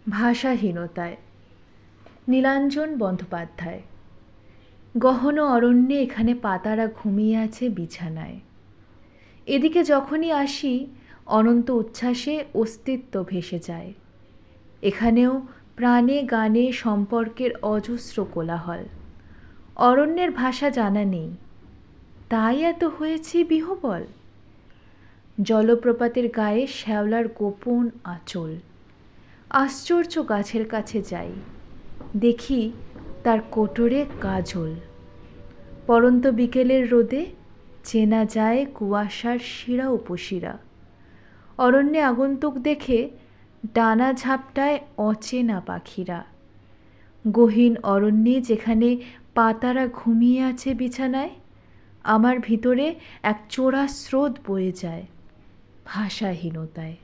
ভাষাহীনতায়। নীলাঞ্জন বন্দ্যোপাধ্যায়। গহন অরণ্যে এখানে পাতারা ঘুমিয়ে আছে বিছানায়। এদিকে যখনই আসি অনন্ত উচ্ছ্বাসে অস্তিত্ব ভেসে যায়। এখানেও প্রাণে গানে সম্পর্কের অজস্র কোলাহল। অরণ্যের ভাষা জানা নেই, তাই এত হয়েছে বিহ্বল। জলপ্রপাতের গায়ে শ্যাওলার গোপন আঁচল। আশ্চর্য গাছের কাছে যাই, দেখি তার কোটরে কাজল। পরন্ত বিকেলের রোদে চেনা যায় কুয়াশার শিরা উপশিরা। অরণ্যে আগন্তুক দেখে ডানা ঝাপটায় অচেনা পাখিরা। গহীন অরণ্যে যেখানে পাতারা ঘুমিয়ে আছে বিছানায়, আমার ভিতরে এক চোরা স্রোত বয়ে যায় ভাষাহীনতায়।